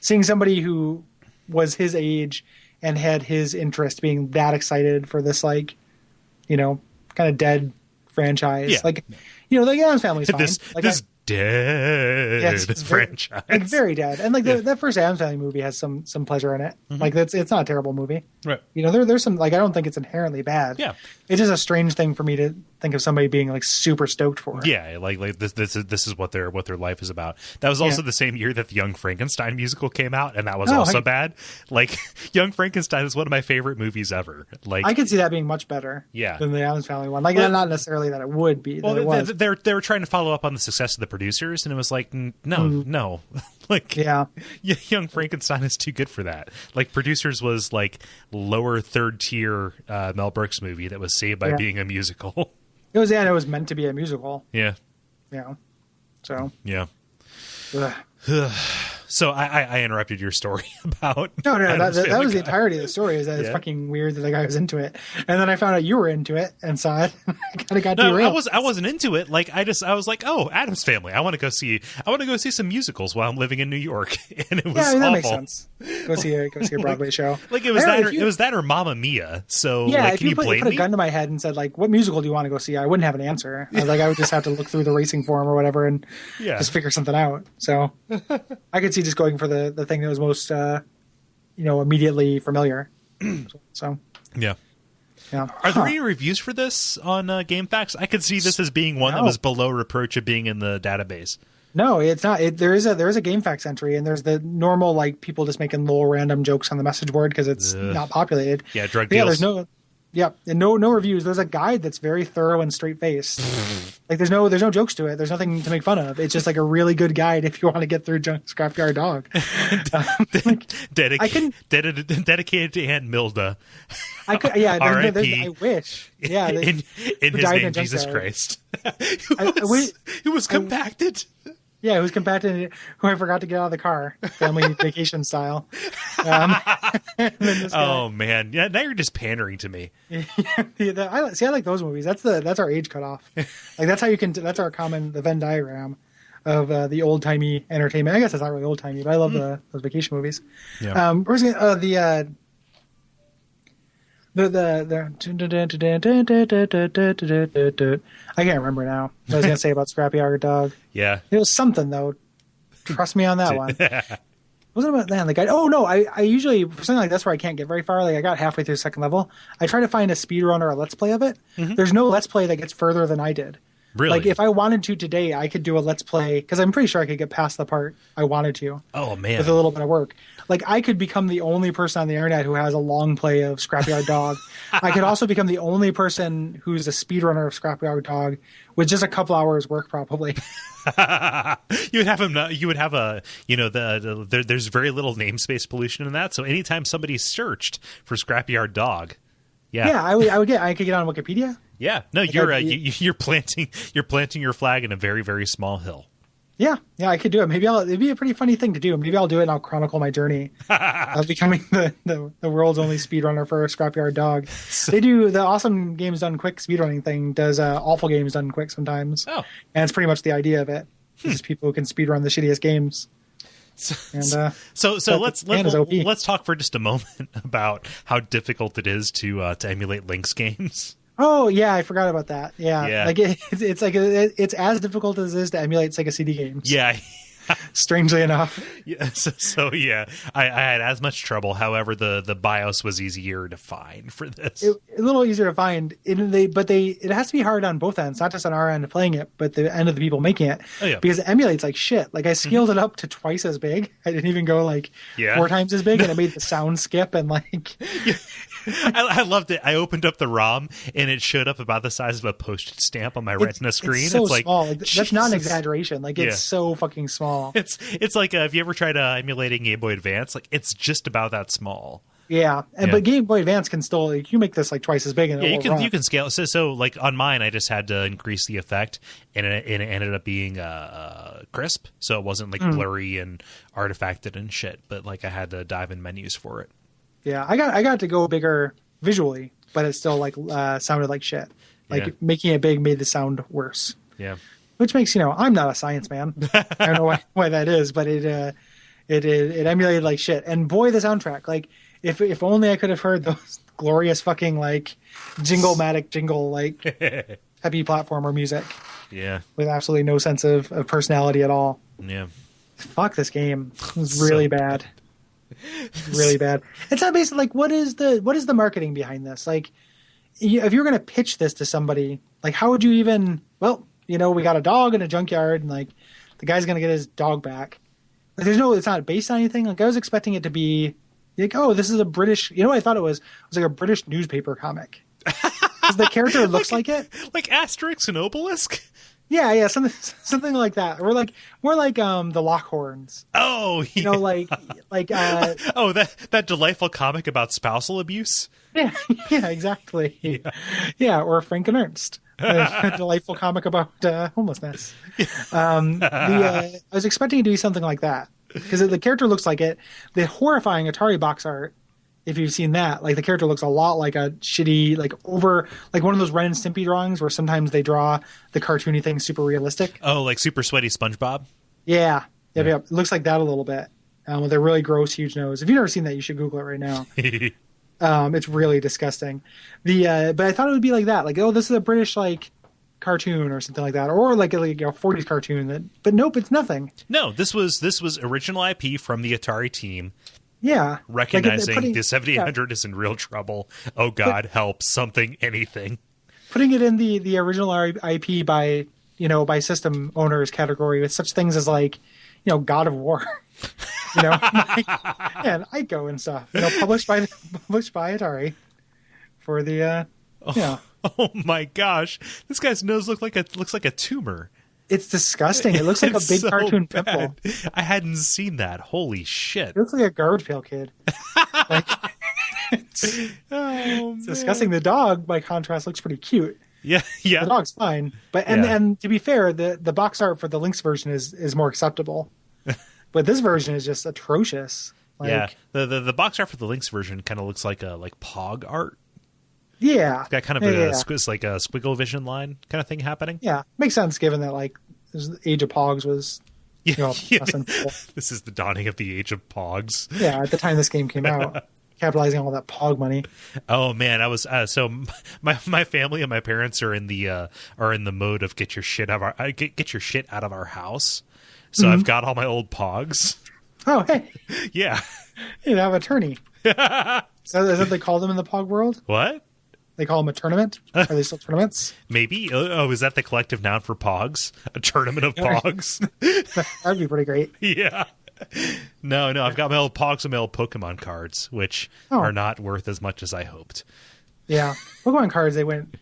[SPEAKER 2] seeing somebody who was his age and had his interest being that excited for this, like, you know, kind of dead franchise.
[SPEAKER 1] Yeah.
[SPEAKER 2] Like, you know, the Addams Family's fine.
[SPEAKER 1] This dead franchise.
[SPEAKER 2] Like very dead. And like that first Addams Family movie has some pleasure in it. Like it's not a terrible movie.
[SPEAKER 1] Right.
[SPEAKER 2] You know, there's some, like, I don't think it's inherently bad.
[SPEAKER 1] Yeah.
[SPEAKER 2] It's just a strange thing for me to think of somebody being like super stoked for it.
[SPEAKER 1] Yeah, like this is what their life is about. That was also the same year that the Young Frankenstein musical came out, and that was also bad. Like, Young Frankenstein is one of my favorite movies ever. Like,
[SPEAKER 2] I could see that being much better than the Addams Family one. Like, not necessarily that it would be.
[SPEAKER 1] Well, they were trying to follow up on the success of the producers, and it was like, no. Like, Young Frankenstein is too good for that. Like, Producers was like lower third tier Mel Brooks movie that was saved by being a musical.
[SPEAKER 2] It was meant to be a musical.
[SPEAKER 1] Yeah.
[SPEAKER 2] Yeah. So.
[SPEAKER 1] Yeah.
[SPEAKER 2] Ugh.
[SPEAKER 1] So I interrupted your story about
[SPEAKER 2] no that was the entirety of the story, is that it's fucking weird that the guy was into it, and then I found out you were into it and saw it. I kind of got derailed.
[SPEAKER 1] I wasn't into it. Like, I was like, oh, Addams Family, I want to go see some musicals while I'm living in New York. And it was awful. That makes sense.
[SPEAKER 2] Go see a Broadway show.
[SPEAKER 1] Like, it was that or Mamma Mia. So like,
[SPEAKER 2] if you put a gun to my head and said, like, what musical do you want to go see, I wouldn't have an answer. I would just have to look through the racing form or whatever and just figure something out. So I could see just going for the thing that was most immediately familiar. So
[SPEAKER 1] yeah. Are there any reviews for this on GameFAQs? I could see this as being one that was below reproach of being in the database. No,
[SPEAKER 2] it's not. There is a GameFAQs entry, and there's the normal, like, people just making little random jokes on the message board because it's not populated.
[SPEAKER 1] Yeah, drug deals.
[SPEAKER 2] Yep, and no reviews. There's a guide that's very thorough and straight faced. Like there's no jokes to it. There's nothing to make fun of. It's just like a really good guide if you want to get through Scrapyard Dog.
[SPEAKER 1] Dedicated to Aunt Milda.
[SPEAKER 2] I could, yeah.
[SPEAKER 1] R.I.P.
[SPEAKER 2] I wish. Yeah,
[SPEAKER 1] in his name, Jesus Christ. It was compacted.
[SPEAKER 2] Yeah, it was compacted. Who I forgot to get out of the car, family vacation style.
[SPEAKER 1] Oh man, yeah. Now you're just pandering to me.
[SPEAKER 2] I like those movies. That's our age cutoff. Like that's how you can. That's our common the Venn diagram of the old timey entertainment. I guess it's not really old timey, but I love those vacation movies.
[SPEAKER 1] Yeah.
[SPEAKER 2] I can't remember now what I was going to say about Scrapyard Dog.
[SPEAKER 1] Yeah.
[SPEAKER 2] It was something, though. Trust me on that one. Wasn't about the guide. Oh, no. I usually, for something like this where I can't get very far, like I got halfway through the second level, I try to find a speedrun or a Let's Play of it. Mm-hmm. There's no Let's Play that gets further than I did.
[SPEAKER 1] Really?
[SPEAKER 2] Like if I wanted to today, I could do a Let's Play because I'm pretty sure I could get past the part I wanted to.
[SPEAKER 1] Oh man!
[SPEAKER 2] With a little bit of work, like I could become the only person on the internet who has a long play of Scrapyard Dog. I could also become the only person who's a speedrunner of Scrapyard Dog with just a couple hours work, probably.
[SPEAKER 1] You would have him. You would have a. There's very little namespace pollution in that. So anytime somebody searched for Scrapyard Dog,
[SPEAKER 2] yeah, I could get on Wikipedia.
[SPEAKER 1] Yeah, no, like you're planting your flag in a very, very small hill.
[SPEAKER 2] Yeah, I could do it. It'd be a pretty funny thing to do. Maybe I'll do it and I'll chronicle my journey of becoming the world's only speedrunner for a Scrapyard Dog. They do the Awesome Games Done Quick speedrunning thing, does Awful Games Done Quick sometimes. Oh. And it's pretty much the idea of it. It's just people who can speedrun the shittiest games.
[SPEAKER 1] So let's talk for just a moment about how difficult it is to emulate Lynx games.
[SPEAKER 2] Oh yeah, I forgot about that. Yeah. Like it's as difficult as it is to emulate Sega CD games.
[SPEAKER 1] Yeah.
[SPEAKER 2] Strangely enough.
[SPEAKER 1] Yeah. So yeah, I had as much trouble. However, the BIOS was easier to find for this. A
[SPEAKER 2] little easier to find. It has to be hard on both ends, not just on our end of playing it, but the end of the people making it. Oh, yeah. Because it emulates like shit. Like I scaled it up to twice as big. I didn't even go 4 times as big, and it made the sound skip and like.
[SPEAKER 1] Yeah. I loved it. I opened up the ROM and it showed up about the size of a postage stamp on my Retina screen.
[SPEAKER 2] It's so small. That's not an exaggeration. Like it's so fucking small.
[SPEAKER 1] It's like if you ever tried emulating Game Boy Advance, like it's just about that small.
[SPEAKER 2] Yeah, but Game Boy Advance can still you make this like twice as big. And
[SPEAKER 1] you can scale. So like on mine, I just had to increase the effect, and it ended up being crisp, so it wasn't like blurry and artifacted and shit. But like I had to dive in menus for it.
[SPEAKER 2] Yeah, I got to go bigger visually, but it still sounded like shit. Like making it big made the sound worse.
[SPEAKER 1] Yeah,
[SPEAKER 2] which makes I'm not a science man. I don't know why that is, but it emulated like shit. And boy, the soundtrack! Like if only I could have heard those glorious fucking like jingle-matic jingle like heavy platformer music.
[SPEAKER 1] Yeah,
[SPEAKER 2] with absolutely no sense of personality at all.
[SPEAKER 1] Yeah,
[SPEAKER 2] fuck this game. It was really bad. Really bad. It's not basically like what is the marketing behind this? Like, if you're going to pitch this to somebody, like how would you even? Well, we got a dog in a junkyard, and like the guy's going to get his dog back. Like, it's not based on anything. Like I was expecting it to be like, oh, this is a British. What I thought it was like a British newspaper comic. Because the character looks like it,
[SPEAKER 1] like Asterix and Obelisk.
[SPEAKER 2] Yeah, something like that, or like more like the Lockhorns.
[SPEAKER 1] Oh, yeah. That delightful comic about spousal abuse.
[SPEAKER 2] Yeah, exactly. Yeah, or Frank and Ernst, a delightful comic about homelessness. I was expecting it to be something like that because the character looks like it. The horrifying Atari box art. If you've seen that, like the character looks a lot like a shitty, like one of those Ren and Stimpy drawings where sometimes they draw the cartoony things super realistic.
[SPEAKER 1] Oh, like super sweaty SpongeBob?
[SPEAKER 2] Yeah. It looks like that a little bit. With a really gross, huge nose. If you've never seen that, you should Google it right now. It's really disgusting. But I thought it would be like that. Like, oh, this is a British like cartoon or something like that, or like a 40s cartoon. But nope, it's nothing.
[SPEAKER 1] No, this was original IP from the Atari team.
[SPEAKER 2] Yeah.
[SPEAKER 1] Recognizing the 7800 is in real trouble. Oh, God, help, something, anything.
[SPEAKER 2] Putting it in the original IP by system owners category with such things as like, God of War, and Ico and stuff, published by Atari. for the
[SPEAKER 1] Oh my gosh, this guy's nose looks like a tumor.
[SPEAKER 2] It's disgusting. It looks like a big
[SPEAKER 1] so
[SPEAKER 2] cartoon
[SPEAKER 1] bad.
[SPEAKER 2] pimple.
[SPEAKER 1] I hadn't seen that. Holy shit.
[SPEAKER 2] It looks like a Garbage Pail Kid. Like,
[SPEAKER 1] it's
[SPEAKER 2] disgusting. The dog, by contrast, looks pretty cute.
[SPEAKER 1] Yeah.
[SPEAKER 2] The dog's fine. But and to be fair, the box art for the Lynx version is more acceptable. But this version is just atrocious.
[SPEAKER 1] Like, the box art for the Lynx version kind of looks like Pog art.
[SPEAKER 2] Yeah.
[SPEAKER 1] It's got kind of a squiggle vision line kind of thing happening.
[SPEAKER 2] Yeah. Makes sense given that like the Age of Pogs was
[SPEAKER 1] This is the dawning of the Age of Pogs.
[SPEAKER 2] Yeah, at the time this game came out. Capitalizing on all that Pog money.
[SPEAKER 1] Oh man, I was so my family and my parents are in the mode of get your shit out of our house. So I've got all my old Pogs.
[SPEAKER 2] Oh hey,
[SPEAKER 1] yeah,
[SPEAKER 2] you have a tourney. So is that what they call them in the Pog world?
[SPEAKER 1] What?
[SPEAKER 2] They call them a tournament? Are they still tournaments?
[SPEAKER 1] Maybe. Oh, is that the collective noun for Pogs? A tournament of Pogs?
[SPEAKER 2] That'd be pretty great.
[SPEAKER 1] Yeah. No, I've got my old Pogs and my old Pokemon cards, which are not worth as much as I hoped.
[SPEAKER 2] Yeah. Pokemon cards, they went...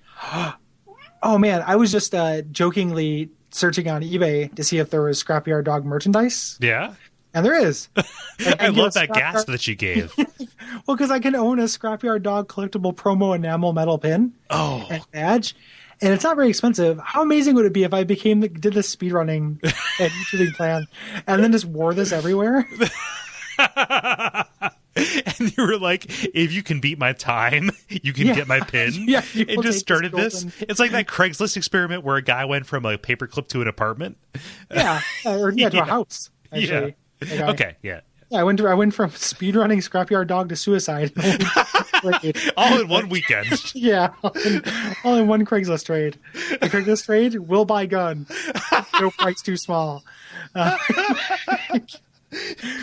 [SPEAKER 2] Oh, man. I was just jokingly searching on eBay to see if there was Scrapyard Dog merchandise.
[SPEAKER 1] Yeah?
[SPEAKER 2] And there is.
[SPEAKER 1] I love that gasp that you gave.
[SPEAKER 2] Well, because I can own a Scrapyard Dog collectible promo enamel metal pin and badge. And it's not very expensive. How amazing would it be if I did this speedrunning and YouTubing plan and then just wore this everywhere?
[SPEAKER 1] And you were like, if you can beat my time, you can get my pin.
[SPEAKER 2] Yeah,
[SPEAKER 1] and just started this. It's like that Craigslist experiment where a guy went from a paperclip to an apartment.
[SPEAKER 2] Yeah, to a house, actually.
[SPEAKER 1] Yeah. Okay, yeah.
[SPEAKER 2] Yeah, I went from speedrunning Scrapyard Dog to suicide.
[SPEAKER 1] All in one weekend.
[SPEAKER 2] Yeah, all in one Craigslist trade. The Craigslist trade will buy gun. No price too small. Or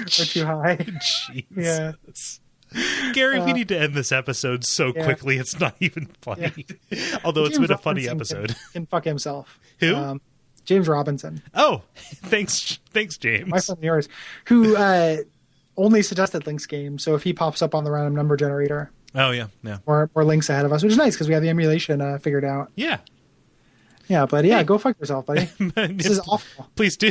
[SPEAKER 2] too high.
[SPEAKER 1] Jesus. Yeah. Gary, we need to end this episode so quickly it's not even funny. Yeah. Although it's been a funny episode.
[SPEAKER 2] Can fuck himself.
[SPEAKER 1] Who?
[SPEAKER 2] James Robinson.
[SPEAKER 1] Oh, thanks, James.
[SPEAKER 2] My friend yours, who only suggested Link's game. So if he pops up on the random number generator,
[SPEAKER 1] yeah,
[SPEAKER 2] or Link's ahead of us, which is nice because we have the emulation figured out.
[SPEAKER 1] Yeah,
[SPEAKER 2] but go fuck yourself, buddy. This is awful.
[SPEAKER 1] Please do.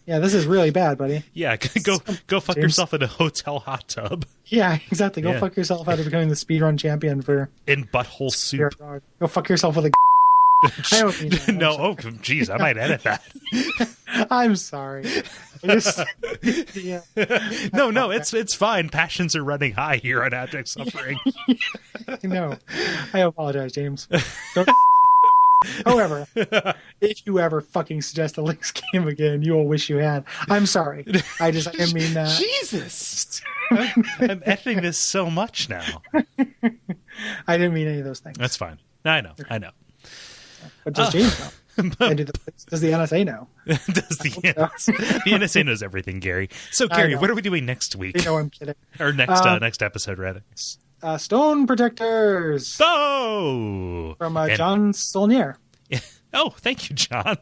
[SPEAKER 2] Yeah, this is really bad, buddy.
[SPEAKER 1] Yeah, go fuck yourself in a hotel hot tub.
[SPEAKER 2] Yeah, exactly. Go fuck yourself out of becoming the speedrun champion
[SPEAKER 1] in Butthole Soup.
[SPEAKER 2] Go fuck yourself with a. I don't mean that.
[SPEAKER 1] No, jeez, I might edit that.
[SPEAKER 2] I'm sorry.
[SPEAKER 1] No, it's fine. Passions are running high here on Abject Suffering.
[SPEAKER 2] No, I apologize, James. However, if you ever fucking suggest a Link's game again, you will wish you had. I'm sorry. I didn't mean that.
[SPEAKER 1] Jesus. I'm editing this so much now.
[SPEAKER 2] I didn't mean any of those things.
[SPEAKER 1] That's fine. I know.
[SPEAKER 2] But does James know? Does the NSA know?
[SPEAKER 1] Does the NSA knows everything, Gary. So, Gary, what are we doing next week?
[SPEAKER 2] You know I'm kidding.
[SPEAKER 1] Or next episode, rather.
[SPEAKER 2] Stone Protectors.
[SPEAKER 1] Oh!
[SPEAKER 2] From John Stolnier.
[SPEAKER 1] Oh, thank you, John.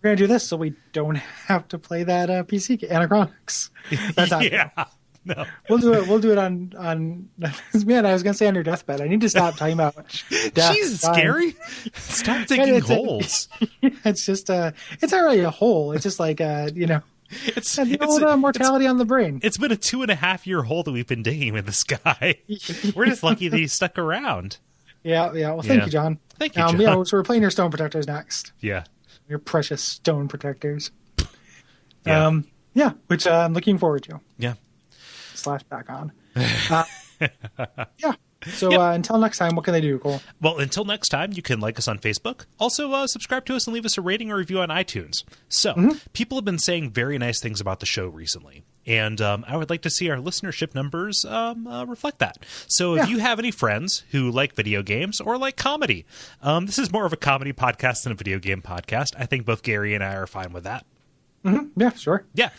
[SPEAKER 2] We're going to do this so we don't have to play that PC Anachronics. That's not
[SPEAKER 1] No.
[SPEAKER 2] We'll do it on man, I was gonna say on your deathbed. I need to stop talking about death.
[SPEAKER 1] Jesus, Gary. Stop digging holes.
[SPEAKER 2] It's just it's not really a hole. It's just like it's mortality on the brain.
[SPEAKER 1] It's been a 2.5-year hole that we've been digging with this guy. We're just lucky that he stuck around.
[SPEAKER 2] Yeah. Well, thank you, John.
[SPEAKER 1] Thank you, John.
[SPEAKER 2] Yeah, so we're playing your Stone Protectors next.
[SPEAKER 1] Yeah.
[SPEAKER 2] Your precious Stone Protectors.
[SPEAKER 1] Yeah.
[SPEAKER 2] Which I'm looking forward to.
[SPEAKER 1] Yeah.
[SPEAKER 2] /back on. Yeah. So until next time, what can they do, Cole?
[SPEAKER 1] Well, until next time, you can like us on Facebook. Also, subscribe to us and leave us a rating or review on iTunes. So, people have been saying very nice things about the show recently. And I would like to see our listenership numbers reflect that. So if you have any friends who like video games or like comedy, this is more of a comedy podcast than a video game podcast. I think both Gary and I are fine with that.
[SPEAKER 2] Mm-hmm. Yeah, sure.
[SPEAKER 1] Yeah.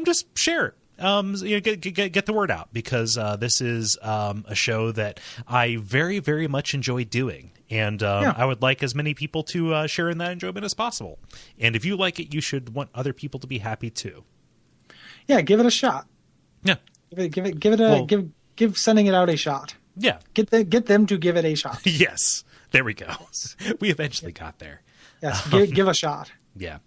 [SPEAKER 1] Just share it. Get the word out because this is a show that I very, very much enjoy doing. And I would like as many people to share in that enjoyment as possible. And if you like it, you should want other people to be happy too. Yeah,
[SPEAKER 2] give it a shot.
[SPEAKER 1] Yeah.
[SPEAKER 2] Give sending it out a shot.
[SPEAKER 1] Yeah.
[SPEAKER 2] Get them to give it a shot.
[SPEAKER 1] Yes. There we go. We eventually got there.
[SPEAKER 2] Yes. Give a shot.
[SPEAKER 1] Yeah.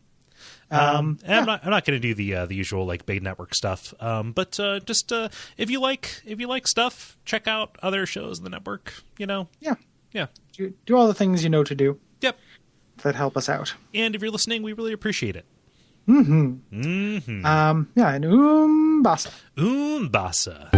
[SPEAKER 1] And I'm not going to do the usual like big network stuff. But just if you like stuff, check out other shows in the network. Yeah.
[SPEAKER 2] Do all the things you know to do.
[SPEAKER 1] Yep.
[SPEAKER 2] That help us out.
[SPEAKER 1] And if you're listening, we really appreciate it.
[SPEAKER 2] And Umbasa.
[SPEAKER 1] Umbasa.